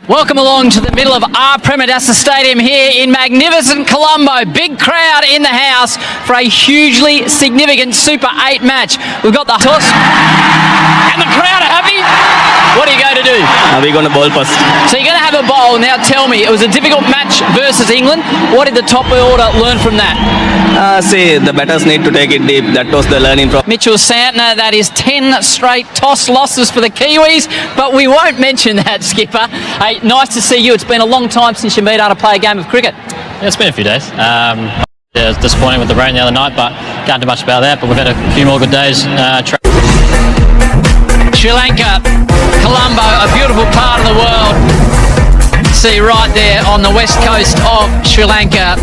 Welcome along to the middle of our Premadasa Stadium here in magnificent Colombo. Big crowd in the house for a hugely significant Super 8 match. We've got the toss and the crowd are happy. What are you going to do? We're going to bowl first. So you're going to have a bowl. Now tell me, it was a difficult match versus England. What did the top order learn from that? See, the batters need to take it deep. That was the learning from Mitchell Santner, that is 10 straight toss losses for the Kiwis, but we won't mention that, Skipper. Hey, nice to see you. It's been a long time since you've been able to play a game of cricket. Yeah, it's been a few days. It was disappointing with the rain the other night, but can't do much about that. But we've had a few more good days. Sri Lanka, Colombo, a beautiful part of the world. See right there on the west coast of Sri Lanka.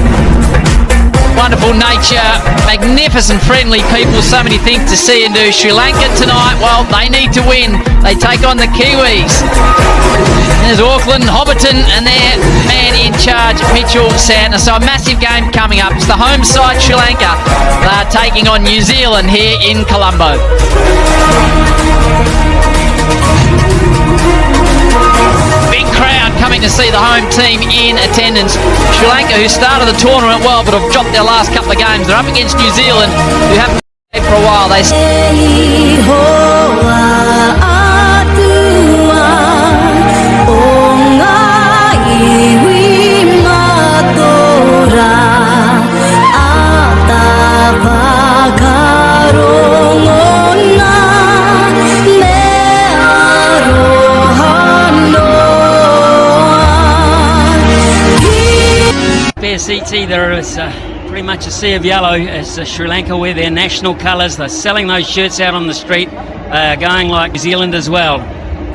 Wonderful nature, magnificent, friendly people, so many things to see and do. Sri Lanka tonight, well, they need to win. They take on the Kiwis. There's Auckland, Hobbiton, and their man in charge, Mitchell Santner. So a massive game coming up. It's the home side, Sri Lanka. They're taking on New Zealand here in Colombo. Big crowd coming to see the home team in attendance. Sri Lanka, who started the tournament well but have dropped their last couple of games. They're up against New Zealand, who haven't played for a while. CT, there is pretty much a sea of yellow as Sri Lanka wear their national colours. They're selling those shirts out on the street. They are going like New Zealand as well.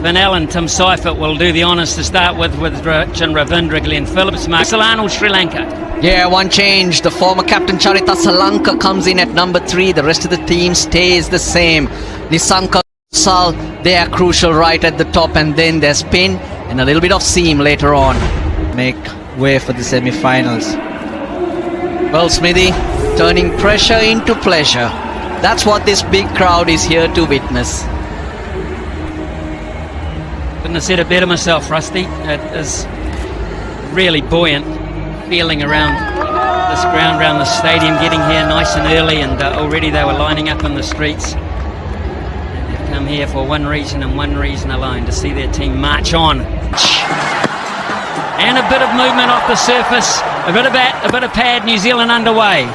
Van Allen, Tim Seifert will do the honours to start with Rich and Ravindra, Glenn Phillips, Marcel Arnold, Sri Lanka. Yeah, one change. The former captain Charita Salanka comes in at number 3. The rest of the team stays the same. Nisanka, Sal, they are crucial right at the top, and then there's spin and a little bit of seam later on. Make way for the semi-finals. Well, Smithy, turning pressure into pleasure. That's what this big crowd is here to witness. Couldn't have said it better myself, Rusty. It is really buoyant feeling around this ground, around the stadium, getting here nice and early, and already they were lining up in the streets. They've come here for one reason and one reason alone, to see their team march on. And a bit of movement off the surface, a bit of bat, a bit of pad, New Zealand underway.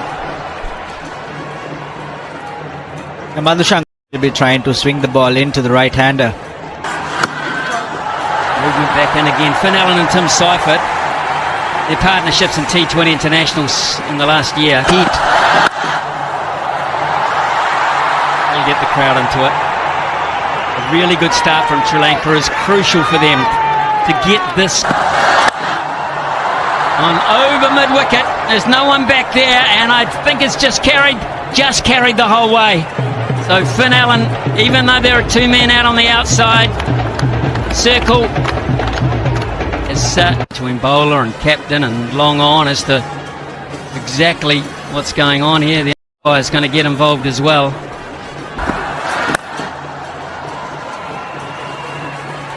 Madhushank will be trying to swing the ball into the right-hander. Movement back in again. Finn Allen and Tim Seifert, their partnerships in T20 internationals in the last year. Heat. They'll get the crowd into it. A really good start from Sri Lanka is crucial for them to get this on over mid-wicket. There's no one back there, and I think it's just carried the whole way. So Finn Allen, even though there are two men out on the outside circle, is between bowler and captain and long on as to exactly what's going on here. The umpire is going to get involved as well.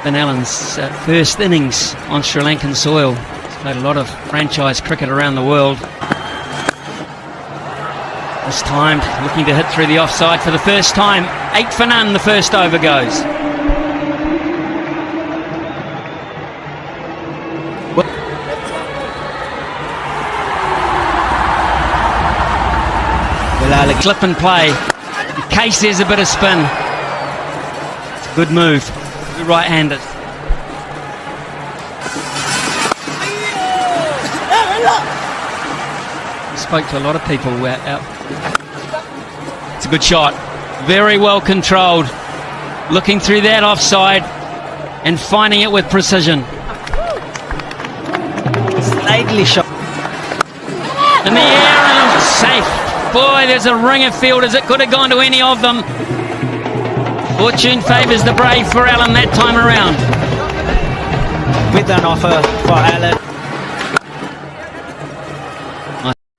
Finn Allen's first innings on Sri Lankan soil. Played a lot of franchise cricket around the world. This time looking to hit through the offside for the first time. 8 for none, the first over goes. Clip and play. In case there's a bit of spin. It's a good move. Good right-handed. Spoke to a lot of people out. It's a good shot, very well controlled, looking through that offside and finding it with precision. Slightly short. In the air and safe. Boy, there's a ring of fielders. It could have gone to any of them. Fortune favours the brave for Allen that time around. With an offer for Allen.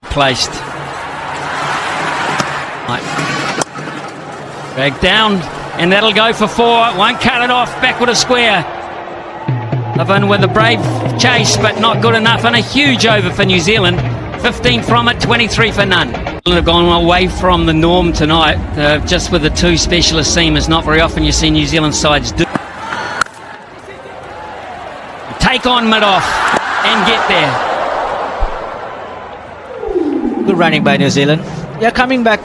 Placed. Right. Back down, and that'll go for 4. Won't cut it off. Backward a square. Lavin with a brave chase, but not good enough, and a huge over for New Zealand. 15 from it, 23 for none. They've gone away from the norm tonight, just with the two specialist seamers. Not very often you see New Zealand sides do. Take on mid-off and get there. Good running by New Zealand. Yeah, coming back.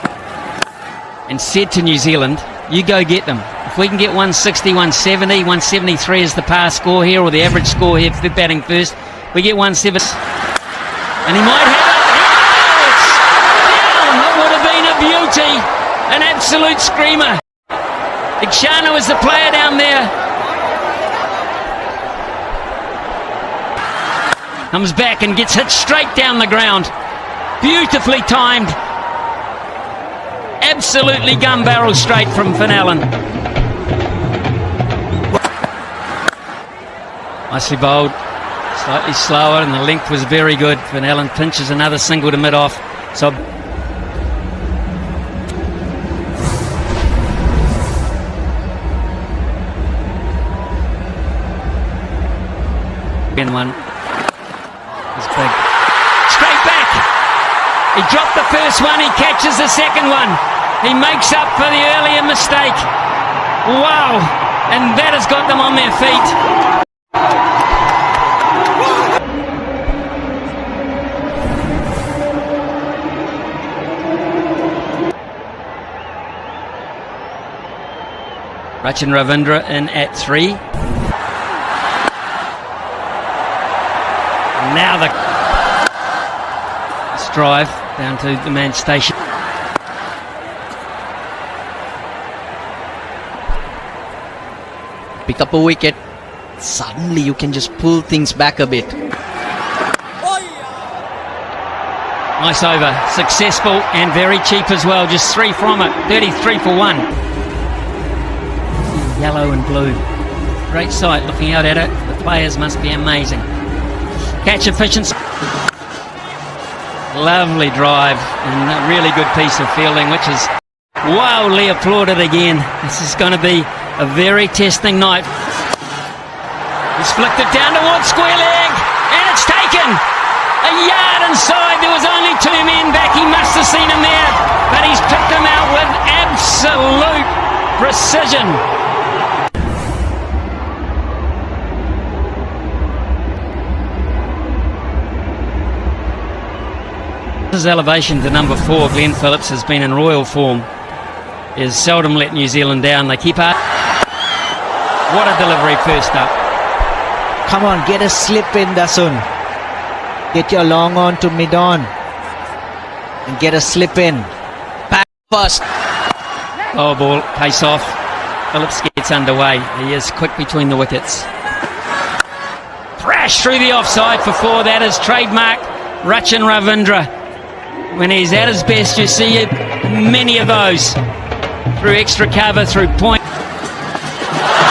And said to New Zealand, you go get them. If we can get 160, 170, 173 is the par score here, or the average score here for batting first, we get 170. And he might have it. Yes! Down! It would have been a beauty. An absolute screamer. Ikshana was the player down there. Comes back and gets hit straight down the ground. Beautifully timed. Absolutely gun barrel straight from Finn Allen. Nicely bowled. Slightly slower, and the length was very good. Finn Allen pinches another single to mid-off. So in one. It's big. Straight back. He dropped the first one. He catches the second one. He makes up for the earlier mistake. Wow. And that has got them on their feet. Rachin Ravindra in at 3. Now the drive down to the man station. Pick up a wicket. Suddenly you can just pull things back a bit. Nice over. Successful and very cheap as well. Just 3 from it. 33 for 1. Yellow and blue. Great sight looking out at it. The players must be amazing. Catch efficiency. Lovely drive and a really good piece of fielding, which is wildly applauded again. This is going to be a very testing night. He's flicked it down towards square leg, and it's taken. A yard inside. There was only 2 men back. He must have seen him there, but he's picked him out with absolute precision. His elevation to number 4, Glenn Phillips, has been in royal form. He has seldom let New Zealand down. They keep up. What a delivery first up. Come on, get a slip in, Dasun. Get your long on to mid on. And get a slip in. Back first. Oh, ball, pace off. Phillips gets underway. He is quick between the wickets. Thrash through the offside for 4. That is trademark Rachin Ravindra. When he's at his best, you see many of those. Through extra cover, through point.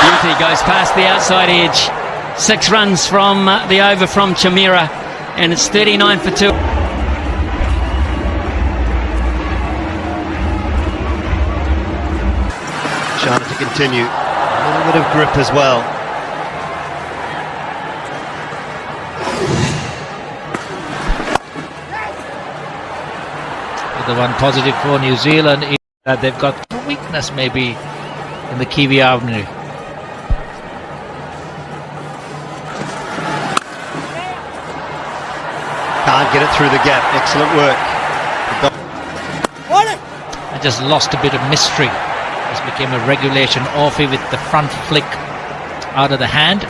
Beauty goes past the outside edge. 6 runs from the over from Chamira, and it's 39 for 2. Trying to continue. A little bit of grip as well. The one positive for New Zealand is that they've got a weakness maybe in the Kiwi Avenue. Can't get it through the gap. Excellent work. I just lost a bit of mystery. This became a regulation offie with the front flick out of the hand.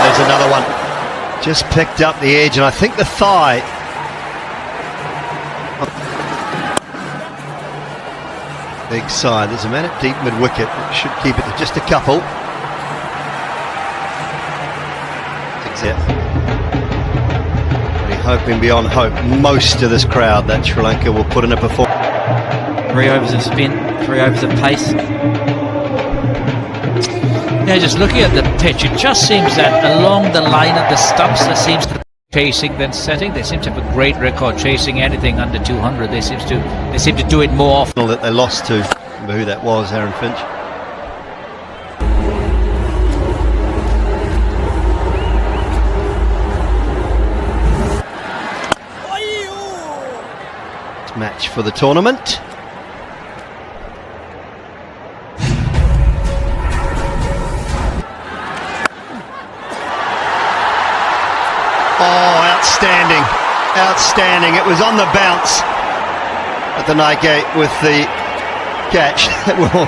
There's another one. Just picked up the edge, and I think the thigh. Big side. There's a man at deep mid-wicket. Should keep it to just a couple. We're hoping beyond hope. Most of this crowd that Sri Lanka will put in a performance. 3 overs of spin, 3 overs of pace. Yeah, just looking at the pitch, it just seems that along the line of the stumps, there seems to be chasing than setting. They seem to have a great record chasing anything under 200. They seem to do it more often. That they lost to, remember who that was, Aaron Finch. match for the tournament. Oh, outstanding. Outstanding. It was on the bounce at the night gate with the catch. Well,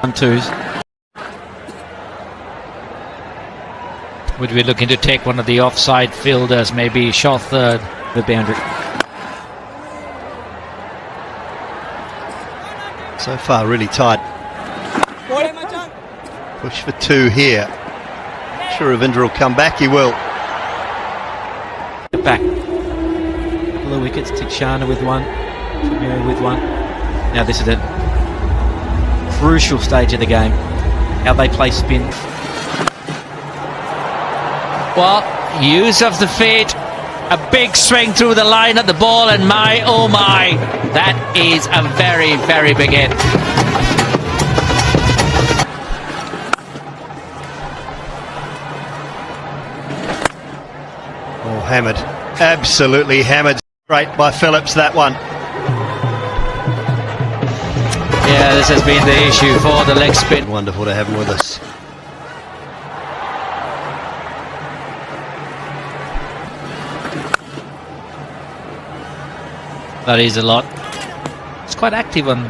1-2s. Would we looking to take one of the offside fielders, maybe shot third, the boundary? so far really tight. Push for two here. Sure, Ravindra will come back. He will. Back. Couple of wickets. Tikshana with one. Shamira with one. Now this is a crucial stage of the game. How they play spin. Well, use of the feet, a big swing through the line at the ball, and my, oh my, that is a very, very big hit. Oh, hammered. Absolutely hammered. Great by Phillips, that one. Yeah, this has been the issue for the leg spin. Wonderful to have him with us. That is a lot. It's quite active on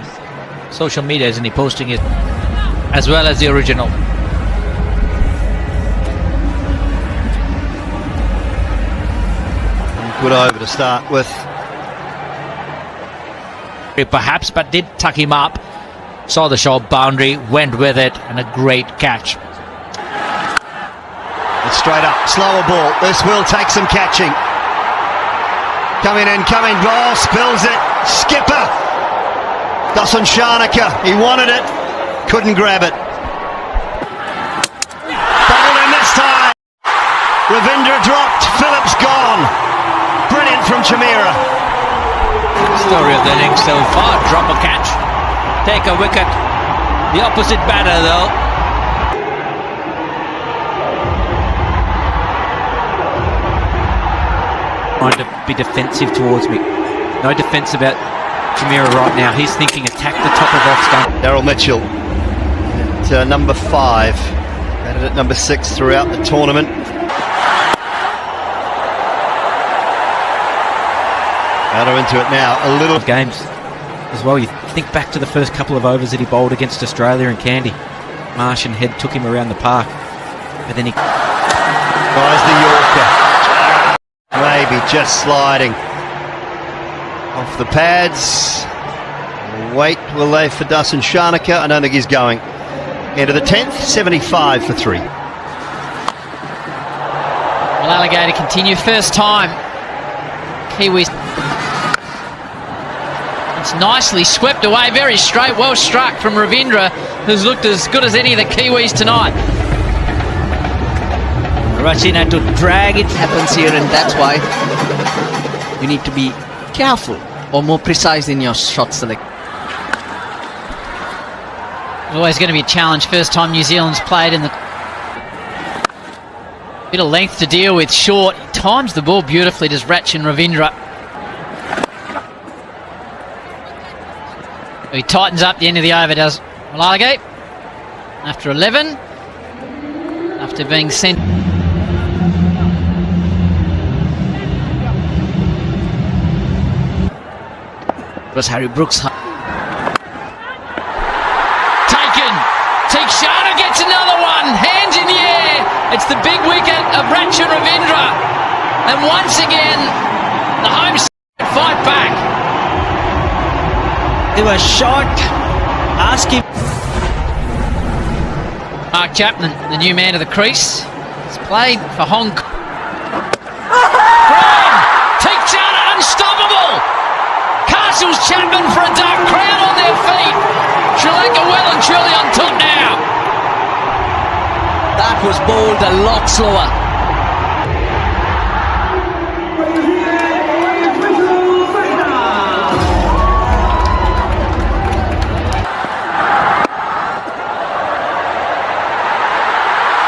social media, isn't he? Posting it as well as the original. Good over to start with. Perhaps, but did tuck him up. Saw the short boundary, went with it, and a great catch. It's straight up, slower ball. This will take some catching. Coming in, oh, spills it. Skipper. Dasun Shanaka, he wanted it, couldn't grab it. Bowled in this time. Ravindra dropped, Phillips gone. Brilliant from Chamira. Story of the innings so far. Drop a catch, take a wicket. The opposite batter though. Trying to be defensive towards me. No defence about Chamira right now. He's thinking attack the top of off stump. Daryl Mitchell at number 5. Batted at number 6 throughout the tournament. Batter into it now. A little Games as well. You think back to the first couple of overs that he bowled against Australia and Candy. Marsh and Head took him around the park. But then he tries the Yorker. Maybe just sliding off the pads. Wait, will they for Dasun Shanaka? I don't think he's going. Into the 10th, 75 for 3. Well, Alligator continue. First time Kiwis. It's nicely swept away, very straight, well struck from Ravindra, who's looked as good as any of the Kiwis tonight. Rachin had to drag it. Happens here, and that's why you need to be careful or more precise in your shot select. Always going to be a challenge. First time New Zealand's played in the... Bit of length to deal with. Short. He times the ball beautifully, does Rachin Ravindra. He tightens up the end of the over, does Malagate. After 11. After being sent... It was Harry Brooks. Taken. Tikshana gets another one. Hands in the air. It's the big wicket of Rachin Ravindra. And once again, the home side fight back. They were short. Ask him. Mark Chapman, the new man of the crease, has played for Hong Kong. Tikshana unstoppable. Castles Chapman for a dark crown on their feet. Sri Lanka well and truly on top now. That was bowled a lot slower.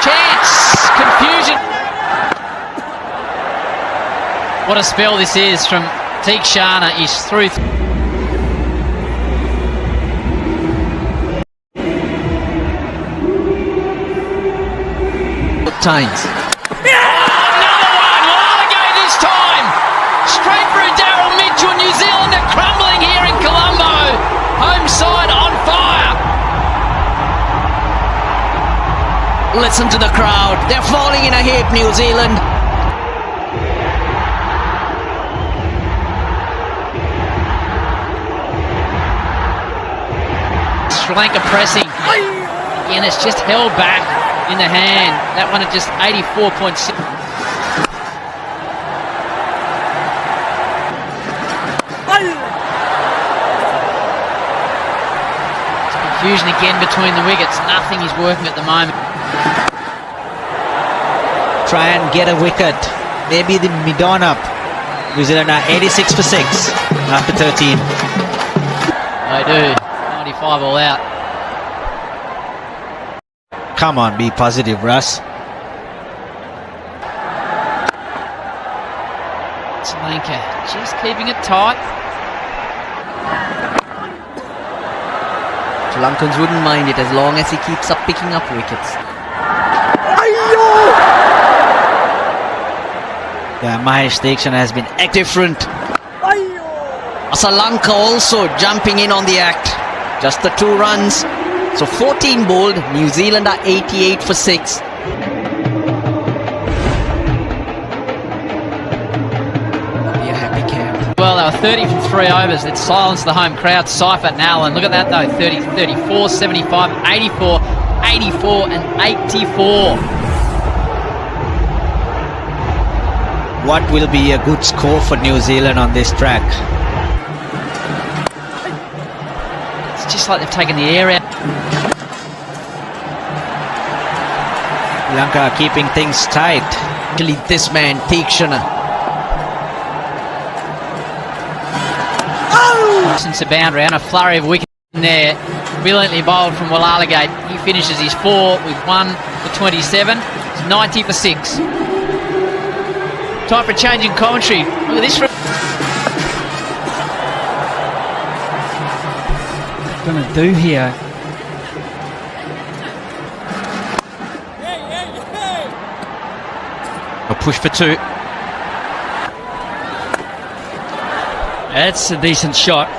Chance. What a spell this is from Tikshana. He's through. Times. Another one! Wallaga this time! Straight through Daryl Mitchell. New Zealand are crumbling here in Colombo. Home side on fire. Listen to the crowd. They're falling in a heap, New Zealand. Sri Lanka pressing. Again, it's just held back in the hand. That one at just 84.6. Confusion again between the wickets. Nothing is working at the moment. Try and get a wicket. Maybe the mid-on up. New Zealand are 86 for 6 after 13. They do. 95 all out. Come on, be positive, Russ. Sri Lanka just keeping it tight. Sri Lankans wouldn't mind it as long as he keeps up picking up wickets. Yeah, Mahesh Tikshana has been Different. Sri Lanka also jumping in on the act. Just the 2 runs. So 14 bowled. New Zealand are 88 for 6. Be a happy camp. Well, they were 30 from 3 overs. It silenced the home crowd. Seifert and Allen. Look at that though. 30, 34, 75, 84, 84 and 84. what will be a good score for New Zealand on this track. It's just like they've taken the air out. Lanka keeping things tight. Actually, this man, Tikshana. Since a boundary and a flurry of wickets in there, brilliantly bowled from Wallaga. He finishes his 4 with 1 for 27. It's 90 for 6. Time for a change in commentary. Look at this. What are going to do here? A push for 2. That's a decent shot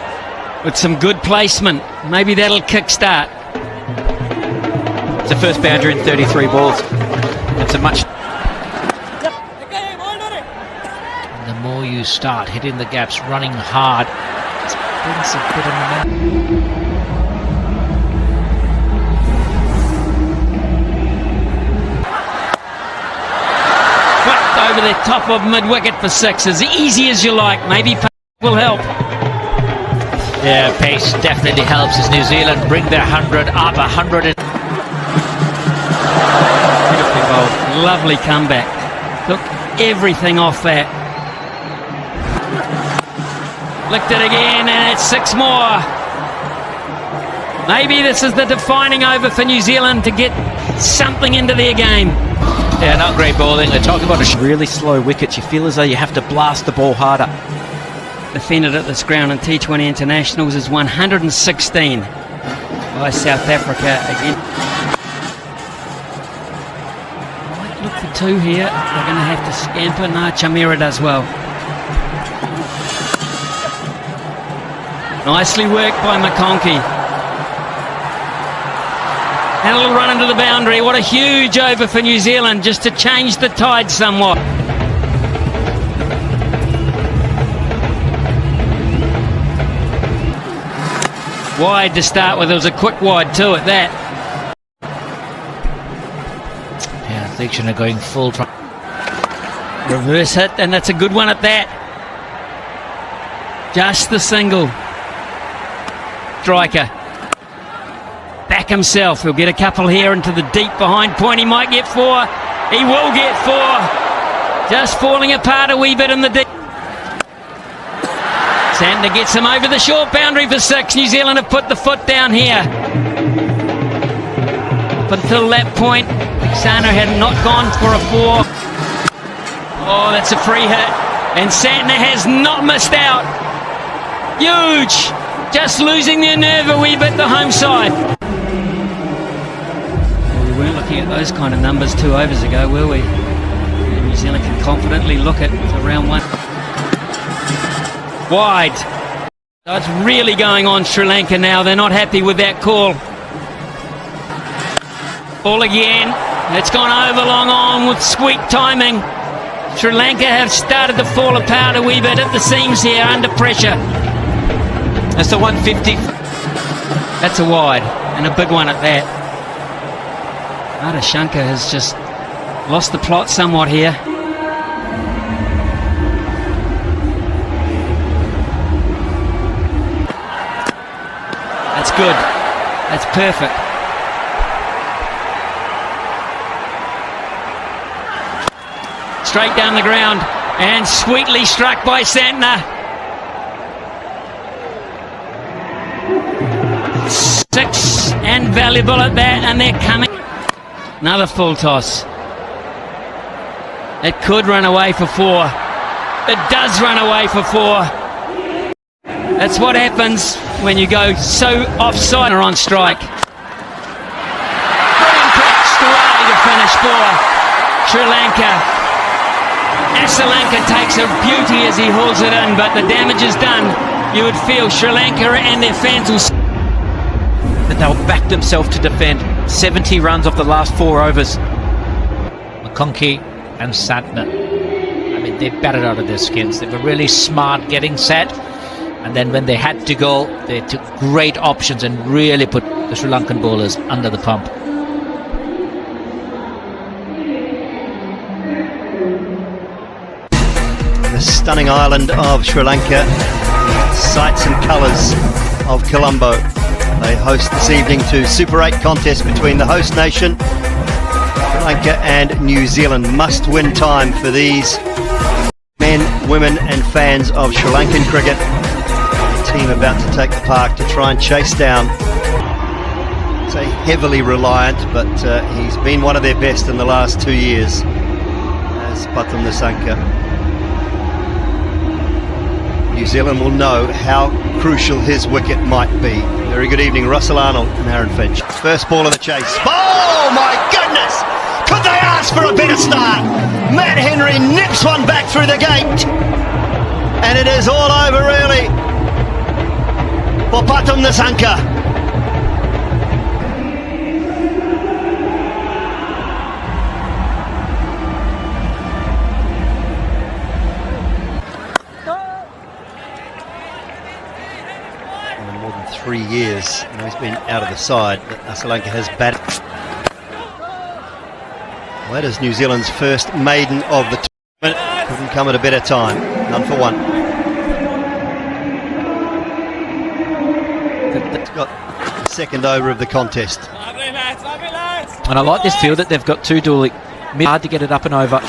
with some good placement. Maybe that'll kickstart. It's the first boundary in 33 balls. It's a much... The more you start hitting the gaps, running hard, it brings a bit of momentum. Flicked over the top of mid-wicket for 6. As easy as you like. Maybe will help. Yeah, pace definitely helps as New Zealand bring their 100 up, 100. Beautifully bowled. Lovely comeback. Took everything off that. Licked it again, and it's 6 more. Maybe this is the defining over for New Zealand to get something into their game. Yeah, not great bowling. They're talking about really slow wickets. You feel as though you have to blast the ball harder. Defended at this ground in T20 internationals is 116 by South Africa again. Might look for 2 here. They're going to have to scamper. No, Chamira does well. Nicely worked by McConkey. And a little run into the boundary. What a huge over for New Zealand just to change the tide somewhat. Wide to start with. It was a quick wide too at that. Yeah, Tikshana going full try. Reverse hit, and that's a good one at that. Just the single. Striker. Back himself. He'll get a couple here into the deep behind point. He might get 4. He will get 4. Just falling apart a wee bit in the deep. Sander gets him over the short boundary for 6. New Zealand have put the foot down here. Up until that point, Sander had not gone for a 4. Oh, that's a free hit. And Santner has not missed out. Huge. Just losing their nerve a wee bit, the home side. Well, we weren't looking at those kind of numbers 2 overs ago, were we? And New Zealand can confidently look at round 1. Wide. So it's really going on Sri Lanka now. They're not happy with that call. Ball again. It's gone over long on with sweet timing. Sri Lanka have started to fall apart a wee bit at the seams here under pressure. That's the 150. That's a wide, and a big one at that. Shankar has just lost the plot somewhat here. That's good. That's perfect. Straight down the ground and sweetly struck by Santner. 6 and valuable at that, and they're coming. Another full toss. It could run away for 4. It does run away for 4. That's what happens when you go so offside or on strike. Brilliant catch away to finish for Sri Lanka. Lanka takes a beauty as he hauls it in, but the damage is done. You would feel Sri Lanka and their fans will... But they'll back themselves to defend. 70 runs off the last 4 overs. McConkey and Santner. I mean, they batted out of their skins. They were really smart getting set. And then when they had to go, they took great options and really put the Sri Lankan bowlers under the pump. The stunning island of Sri Lanka, sights and colours of Colombo. They host this evening to Super 8 contest between the host nation, Sri Lanka, and New Zealand. Must-win time for these men, women and fans of Sri Lankan cricket. The team about to take the park to try and chase down. Say heavily reliant, but he's been one of their best in the last 2 years as Pathum Nissanka. New Zealand will know how crucial his wicket might be. Very good evening, Russell Arnold and Aaron Finch. First ball of the chase. Oh my goodness! Could they ask for a better start? Matt Henry nips one back through the gate. And it is all over really for Pathum Nissanka. More than 3 years, he's been out of the side, but Sri Lanka has batted. Well, that is New Zealand's first maiden of the tournament. Couldn't come at a better time. None for one. It's got the second over of the contest. And I like this field that they've got 2 dueling. Hard to get it up and over.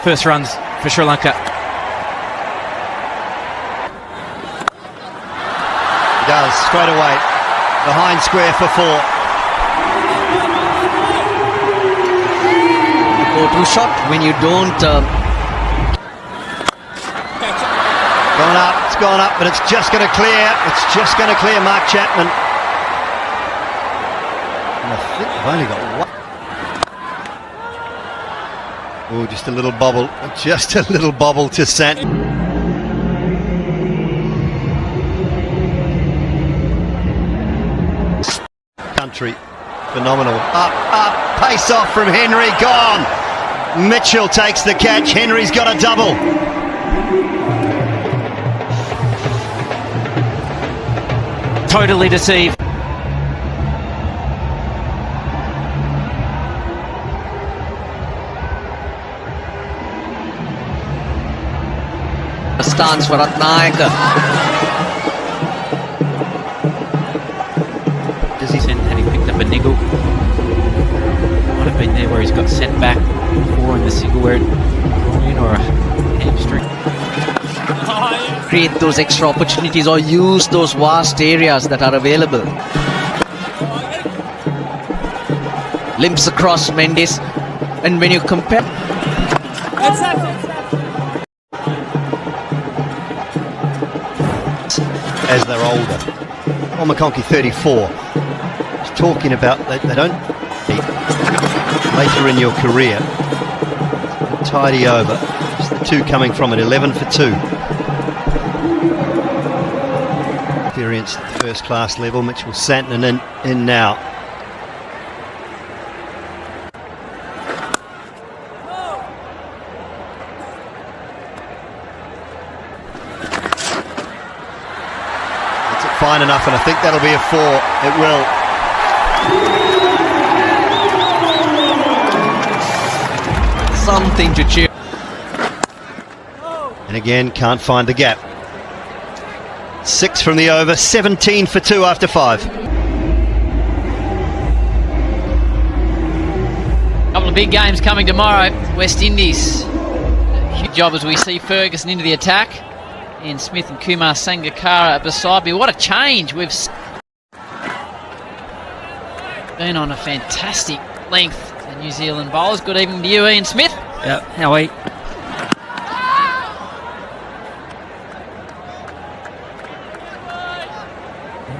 First runs for Sri Lanka. Does straight away, behind square for 4. Go-to shot when you don't... Gone up, it's gone up, but it's just going to clear. It's just going to clear Mark Chapman. And I think they've only got one. Oh, just a little bobble. Just a little bobble to Sant. Country, phenomenal. Up, pace off from Henry, gone. Mitchell takes the catch. Henry's got a double. Totally deceived. A stance for Ratnayaka. Does he send, had he picked up a niggle? Might have been there where he's got sent back before in the single where groin or a hamstring. Create those extra opportunities or use those vast areas that are available. Limps across Mendes, and when you compare... As they're older. Or McConkey 34. He's talking about they don't later in your career. Tidy over. It's the two coming from it, 11 for 2. Experienced at the first class level. Mitchell Santner in now. It's fine enough, and I think that'll be a 4. It will. Something to cheer. And again, can't find the gap. 6 from the over, 17 for 2 after 5. Couple of big games coming tomorrow. West Indies. Huge job as we see Ferguson into the attack. And Smith and Kumar Sangakkara beside me. What a change. We've been on a fantastic length. The New Zealand bowlers. Good evening to you, Ian Smith. Yeah, how are you?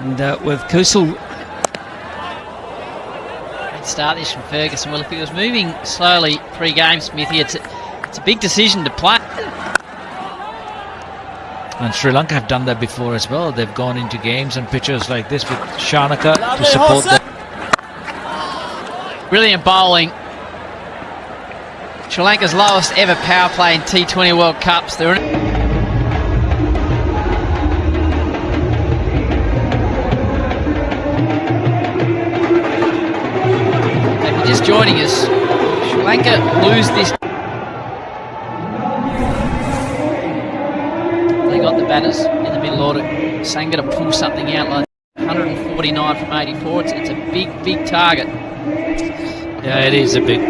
And with Kusal. Great start this from Ferguson. Well, if he was moving slowly pre-game, Smithy, it's a big decision to play. And Sri Lanka have done that before as well. They've gone into games and pitches like this with Shanaka to support them. Brilliant bowling. Sri Lanka's lowest ever power play in T20 World Cups. They're in. If you're just joining us, Sri Lanka lose this. They got the batters in the middle order. Sangha to pull something out like 149 from 84. It's a big target. Yeah, it is a big.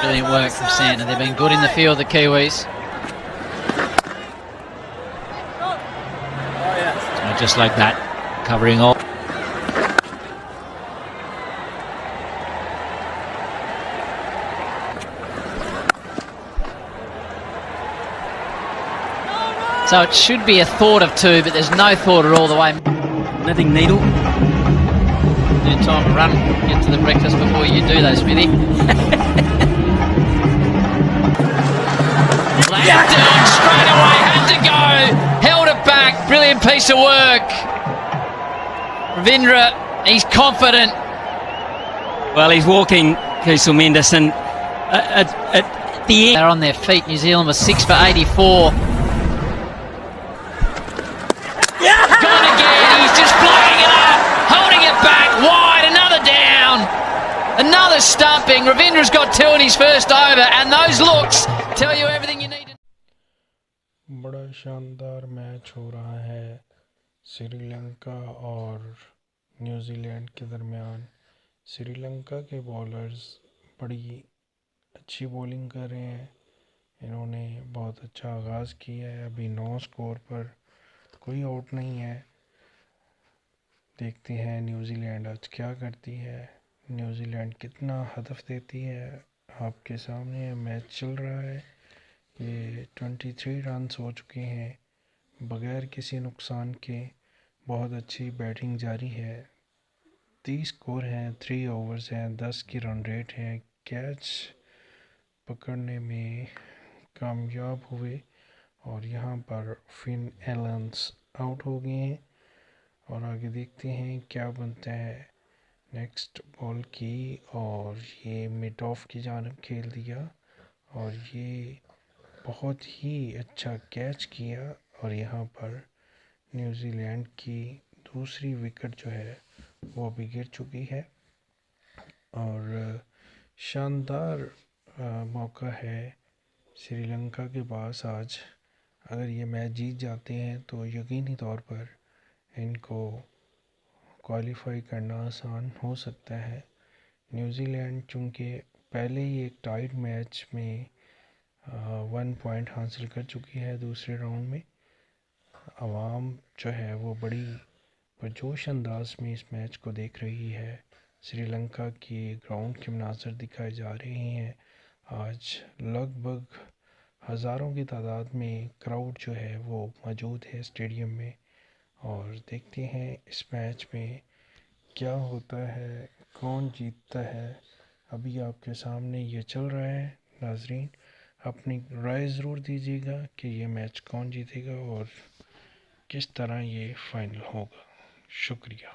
Brilliant work from Santner. They've been good in the field, the Kiwis. Just like that, covering all. So it should be a thought of 2, but there's no thought at all the way. Nothing needle. No time to run, get to the breakfast before you do though, Smithy. Laid down straight away, had to go, held it back, brilliant piece of work. Ravindra, he's confident. Well, he's walking Kusal Mendelson at the end. They're on their feet. New Zealand was 6 for 84. Gone again, he's just flying it up, holding it back wide, another down. Another stumping. Ravindra's got 2 in his first over, and those looks tell you everything you need to. बड़ा शानदार match हो रहा है श्रीलंका और New Zealand के दरमियान। श्रीलंका के bowlers बड़ी अच्छी बॉलिंग कर रहे हैं। इन्होंने बहुत अच्छा आगाज़ किया है। अभी 9 स्कोर पर कोई आउट नहीं है। देखते हैं न्यूजीलैंड आज क्या करती है, न्यूजीलैंड कितना हदफ देती है। आपके सामने मैच चल रहा है। ये 23 रन्स हो चुके हैं बग़ैर किसी नुकसान के। बहुत अच्छी बैटिंग जारी है। 30 स्कोर हैं, 3 ओवर्स हैं, 10 की रन रेट है। कैच पकड़ने में कामयाब हुए और यहाँ पर फिन एलन्स आउट हो गए हैं। और आगे देखते हैं क्या बनता है। नेक्स्ट बॉल की और ये मिड ऑफ की जानब खेल दिया और ये बहुत ही अच्छा कैच किया और यहाँ पर न्यूजीलैंड की दूसरी विकेट जो है वो भी गिर चुकी है। और शानदार मौका है श्रीलंका के पास आज। अगर ये मैच जीत जाते हैं तो यकीनी तौर पर इनको क्वालिफाई करना आसान हो सकता है। न्यूजीलैंड चूँकि पहले ही एक टाइट मैच में 1 पॉइंट हासिल कर चुकी है दूसरे राउंड में। अवाम जो है वो बड़ी पुरजोश अंदाज में इस मैच को देख रही है। श्रीलंका के ग्राउंड के मनाज़र दिखाए जा रहे हैं। आज लगभग हज़ारों की तादाद में क्राउड जो है वो मौजूद है स्टेडियम में, और देखते हैं इस मैच में क्या होता है, कौन जीतता है। अभी आपके सामने ये चल रहा है। नाजरीन, अपनी राय ज़रूर दीजिएगा कि ये मैच कौन जीतेगा और किस तरह ये फाइनल होगा। शुक्रिया।